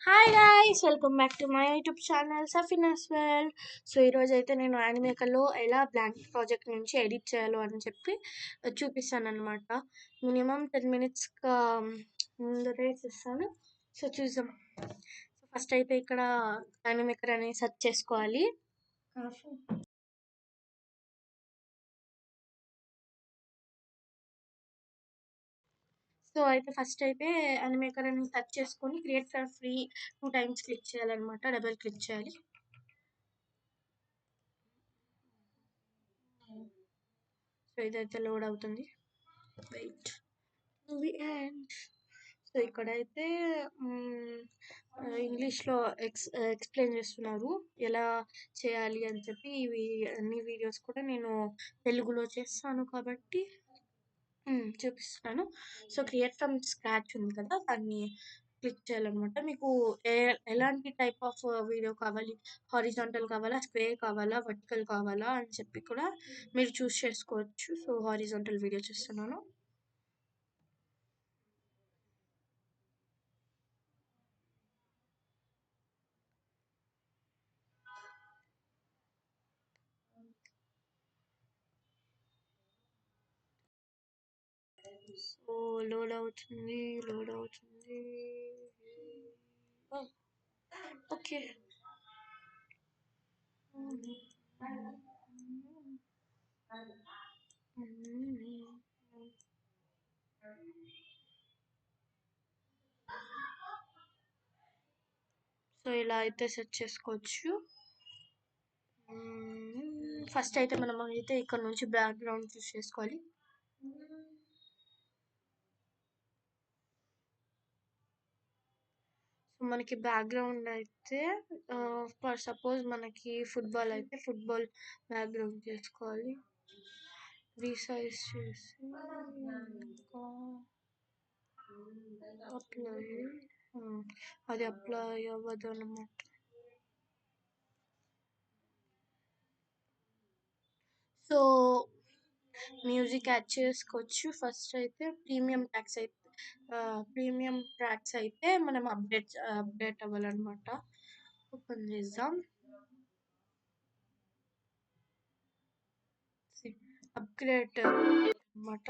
Hi guys, welcome back to my YouTube channel Safeena's world. So ఈరోజు అయితే నేను యానిమేకర్లో ఎలా బ్లాంక్ ప్రాజెక్ట్ నుంచి ఎడిట్ చేయాలో అని చెప్పి చూపిస్తాను అనమాట. మినిమం 10 minutes ముందరే చేస్తాను. సో చూసాం. సో ఫస్ట్ అయితే ఇక్కడ యానిమేకర్ అనేది సెర్చ్ చేసుకోవాలి. సో అయితే ఫస్ట్ అయితే యానిమేకర్ అని సెర్చ్ చేసుకొని create for free 2 times click చేయాలన్నమాట. డబుల్ క్లిక్ చేయాలి. సో ఇదైతే లోడ్ అవుతుంది. Wait the end. సో ఇక్కడైతే ఇంగ్లీష్లో ఎక్స్ప్లెయిన్ చేస్తున్నారు ఎలా చేయాలి అని చెప్పి. ఇవి అన్ని వీడియోస్ కూడా నేను తెలుగులో చేస్తాను కాబట్టి చూపిస్తున్నాను. సో క్రియేట్ ఫ్రమ్ స్క్రాచ్ ఉంది కదా, దాన్ని క్లిక్ చేయాలన్నమాట. మీకు ఎలాంటి టైప్ ఆఫ్ వీడియో కావాలి, హారిజాంటల్ కావాలా, స్క్వేర్ కావాలా, వర్టికల్ కావాలా అని చెప్పి కూడా మీరు చూస్ చేసుకోవచ్చు. సో హారిజాంటల్ వీడియో చేస్తున్నాను. సో లోడ్ అవుతుంది. ఓకే. సో ఇలా అయితే సెట్ చేసుకోవచ్చు. ఫస్ట్ అయితే మనం అయితే ఇక్కడ నుంచి బ్యాక్గ్రౌండ్ చూస్ చేసుకోవాలి. సో మనకి బ్యాక్గ్రౌండ్ అయితే ఫర్ సపోజ్ మనకి ఫుట్బాల్ అయితే ఫుట్బాల్ బ్యాక్గ్రౌండ్ చేసుకోవాలి. రీసైజ్ చేసి ఇంకా అప్లై, అది అప్లై అవ్వదు అనమాట. సో మ్యూజిక్ యాడ్ చేసుకోవచ్చు. ఫస్ట్ అయితే ప్రీమియం ట్రాక్స్ అయితే మనం అప్డేట్ అవ్వాలన్నమాట. ఓపెన్ చేద్దాం. అప్గ్రేడ్ అనమాట.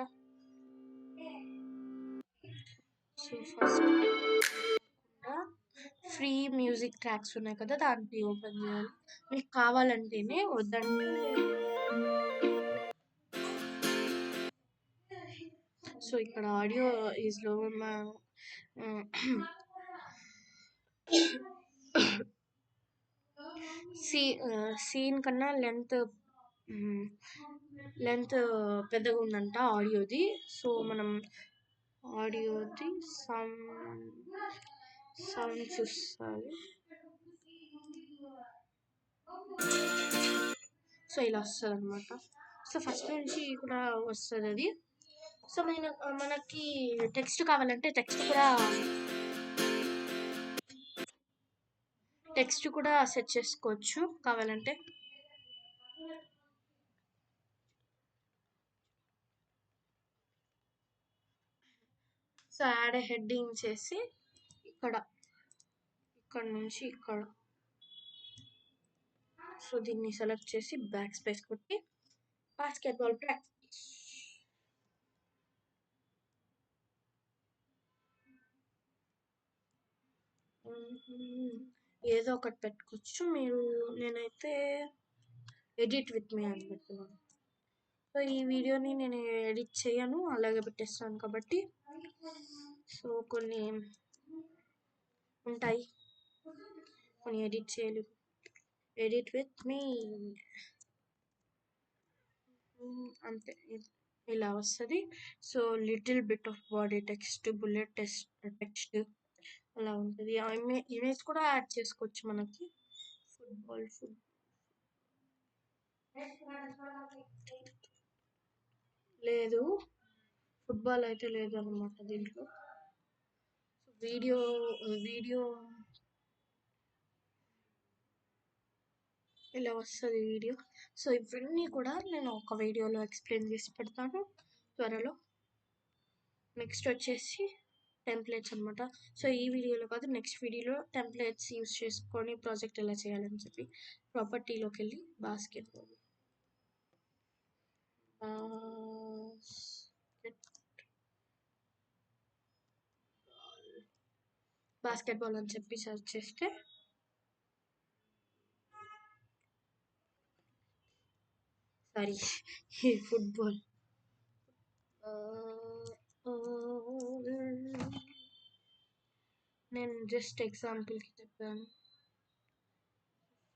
So first free music tracks ఉన్నాయి కదా, దాన్ని ఓపెన్ చేయాలి. మీకు కావాలంటేనే, వద్దంటే సో ఇక్కడ ఆడియో ఈజ్ లో సీన్ కన్నా లెంత్ పెద్దగా ఉందంట ఆడియోది. సో మనం ఆడియోది సౌండ్ చూస్తాలి. సో ఇలా వస్తుంది అనమాట. సో ఫస్ట్ నుంచి కూడా వస్తుంది అది. సో మనకి టెక్స్ట్ కావాలంటే టెక్స్ట్ కూడా సెట్ చేసుకోవచ్చు కావాలంటే. సో యాడ్ హెడ్డింగ్ చేసి ఇక్కడ నుంచి ఇక్కడ, సో దీన్ని సెలెక్ట్ చేసి బ్యాక్ స్పేస్ కొట్టి బాస్కెట్బాల్ ప్రాక్టీస్. ఏదో ఒకటి పెట్టుకోవచ్చు మీరు. నేనైతే ఎడిట్ విత్ మీ అని పెట్టుకున్నాను. సో ఈ వీడియోని నేను ఎడిట్ చేయను, అలాగే పెట్టేస్తాను కాబట్టి. సో కొన్ని ఉంటాయి, కొన్ని ఎడిట్ చేయలేవు. ఎడిట్ విత్ మీ అంతే, ఇలా వస్తుంది. So little bit of body text, bullet text అలా ఉంటుంది. ఇమేజ్ కూడా యాడ్ చేసుకోవచ్చు మనకి. ఫుట్బాల్ లేదు, ఫుట్బాల్ అయితే లేదు అనమాట దీంట్లో. వీడియో ఇలా వస్తుంది వీడియో. సో ఇవన్నీ కూడా నేను ఒక వీడియోలో ఎక్స్ప్లెయిన్ చేసి పెడతాను త్వరలో. నెక్స్ట్ వచ్చేసి టెంప్లెట్స్ అనమాట. సో ఈ వీడియోలో కాదు, నెక్స్ట్ వీడియోలో టెంప్లెట్స్ యూస్ చేసుకొని ప్రాజెక్ట్ ఎలా చేయాలని చెప్పి ప్రాపర్టీలోకి వెళ్ళి బాస్కెట్బాల్ అని చెప్పి సెర్చ్ చేస్తే ఫుట్బాల్ నేను జస్ట్ ఎగ్జాంపుల్కి చెప్పాను.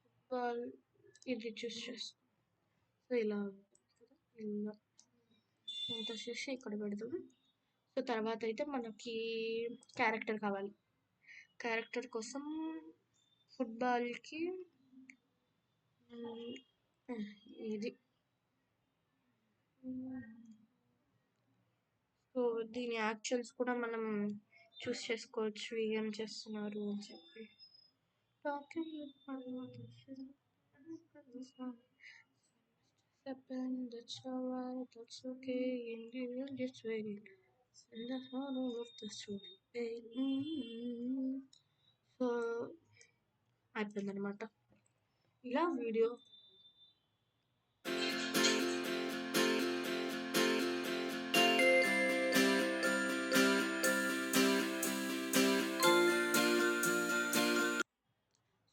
ఫుట్బాల్ ఇది చూస్ చేస్తాను. సో ఇలా ఇలా ఇంత చేసి ఇక్కడ పెడదాం. సో తర్వాత అయితే మనకి క్యారెక్టర్ కావాలి. క్యారెక్టర్ కోసం ఫుట్బాల్కి ఇది సో దీని యాక్షన్స్ కూడా మనం చూస్ చేసుకోవచ్చు ఏం చేస్తున్నారు అని చెప్పి. That's alright, that's okay, and you will just wait. And that's not all of the story. So అయిపోయిందనమాట ఇలా వీడియో.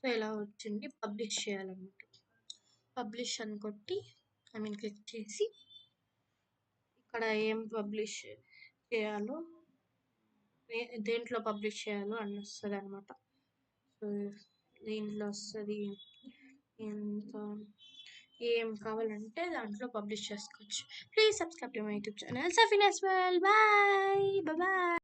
సో ఇలా వచ్చింది. పబ్లిష్ చేయాలన్నమాట. పబ్లిష్ అని కొట్టి క్లిక్ చేసి ఇక్కడ ఏం పబ్లిష్ చేయాలో దేంట్లో పబ్లిష్ చేయాలో అని వస్తుంది అనమాట. సో దీంట్లో వస్తుంది ఎంత ఏం కావాలంటే దాంట్లో పబ్లిష్ చేసుకోవచ్చు. Please subscribe to my YouTube channel Safeena as well. Bye bye.